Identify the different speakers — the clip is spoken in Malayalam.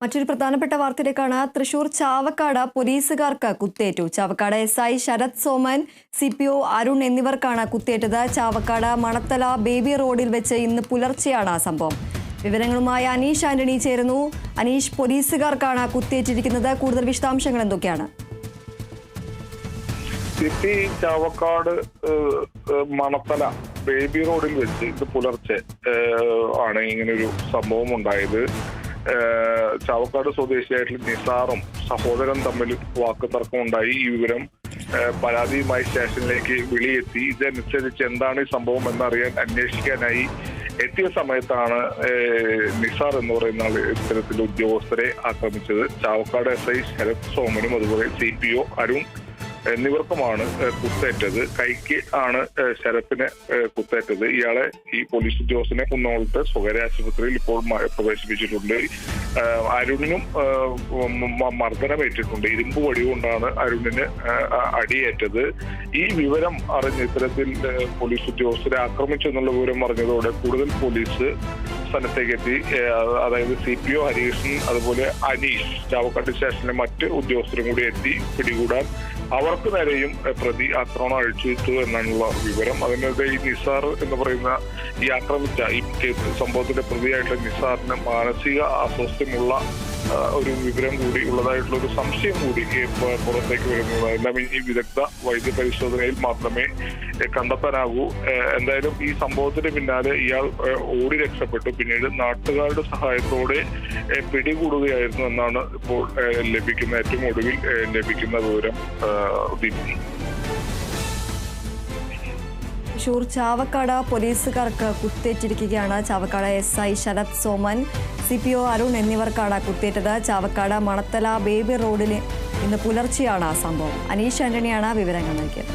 Speaker 1: മറ്റൊരു പ്രധാനപ്പെട്ട വാർത്തയിലേക്കാണ്. തൃശൂർ ചാവക്കാട് പോലീസുകാർക്ക് കുത്തേറ്റു. ചാവക്കാട് SI ശരത് സോമൻ, CPO അരുൺ എന്നിവർക്കാണ് കുത്തേറ്റത്. ചാവക്കാട് മണത്തല ബേബി റോഡിൽ വെച്ച് ഇന്ന് പുലർച്ചെയാണ് സംഭവം. വിവരങ്ങളുമായി അനീഷ് ആന്റണി ചേരുന്നു. അനീഷ്, പോലീസുകാർക്കാണ് കുത്തേറ്റിരിക്കുന്നത്. കൂടുതൽ വിശദാംശങ്ങൾ എന്തൊക്കെയാണ്?
Speaker 2: സിറ്റി ചാവക്കാട് മണത്തല ബേബി റോഡിൽ വെച്ച് ഇത് പുലർച്ചെ ആണ് ഇങ്ങനൊരു സംഭവം ഉണ്ടായത്. ചാവക്കാട് സ്വദേശിയായിട്ടുള്ള നിസാറും സഹോദരൻ തമ്മിൽ വാക്കുതർക്കമുണ്ടായി. ഈ വിവരം പരാതിയുമായി സ്റ്റേഷനിലേക്ക് വിളിയെത്തി. ഇതനുസരിച്ച് എന്താണ് ഈ സംഭവം എന്നറിയാൻ അന്വേഷിക്കാനായി എത്തിയ സമയത്താണ് നിസാർ എന്ന് പറയുന്ന ആൾ ഇത്തരത്തിൽ ഉദ്യോഗസ്ഥരെ ആക്രമിച്ചത്. ചാവക്കാട് SI ശരത് സോമനും അതുപോലെ CPO അരുൺ എന്നിവർക്കുമാണ് കുത്തേറ്റത്. കൈക്ക് ആണ് ശരത്തിനെ കുത്തേറ്റത്. ഇയാളെ ഈ പോലീസ് ഉദ്യോഗസ്ഥനെ കുന്നോളത്തെ സ്വകാര്യ ആശുപത്രിയിൽ ഇപ്പോൾ പ്രവേശിപ്പിച്ചിട്ടുണ്ട്. അരുണിനും മർദ്ദനമേറ്റിട്ടുണ്ട്. ഇരുമ്പ് വടി കൊണ്ടാണ് അരുണിന് അടിയേറ്റത്. ഈ വിവരം അറിഞ്ഞ് ഇത്തരത്തിൽ പോലീസ് ഉദ്യോഗസ്ഥരെ ആക്രമിച്ചു എന്നുള്ള വിവരം അറിഞ്ഞതോടെ കൂടുതൽ പോലീസ് സ്ഥലത്തേക്ക് എത്തി. അതായത് CPO ഹരീഷൻ അതുപോലെ അനീഷ്, ചാവക്കാട് സ്റ്റേഷനിലെ മറ്റ് ഉദ്യോഗസ്ഥരും കൂടി എത്തി പിടികൂടാൻ അവർക്ക് നേരെയും പ്രതി ആക്രമണം അഴിച്ചുവിട്ടു എന്നാണുള്ള വിവരം. അതിനിടെ ഈ നിസാർ എന്ന് പറയുന്ന ഈ ആക്രമിച്ച ഈ സംഭവത്തിന്റെ പ്രതിയായിട്ടുള്ള നിസാറിന് മാനസിക അസ്വസ്ഥമുള്ള ഒരു വിവരം കൂടി ഉള്ളതായിട്ടുള്ള ഒരു സംശയം കൂടി പുറത്തേക്ക് വരുന്നത്. എല്ലാം ഈ വിദഗ്ധ വൈദ്യ പരിശോധനയിൽ മാത്രമേ കണ്ടെത്താനാകൂ. എന്തായാലും ഈ സംഭവത്തിന് പിന്നാലെ ഇയാൾ ഓടി രക്ഷപ്പെട്ടു. പിന്നീട് നാട്ടുകാരുടെ സഹായത്തോടെ പിടികൂടുകയായിരുന്നു എന്നാണ് ഇപ്പോൾ ലഭിക്കുന്ന ഏറ്റവും ഒടുവിൽ ലഭിക്കുന്ന വിവരം.
Speaker 1: തൃശൂർ ചാവക്കാട് പോലീസുകാർക്ക് കുത്തേറ്റിരിക്കുകയാണ്. ചാവക്കാട് SI ശരത് സോമൻ, CPO അരുൺ എന്നിവർക്കാണ് കുത്തേറ്റത്. ചാവക്കാട് മണത്തല ബേബി റോഡിൽ ഇന്ന് പുലർച്ചെയാണ് സംഭവം. അനീഷ് ആന്റണിയാണ് വിവരങ്ങൾ നൽകിയത്.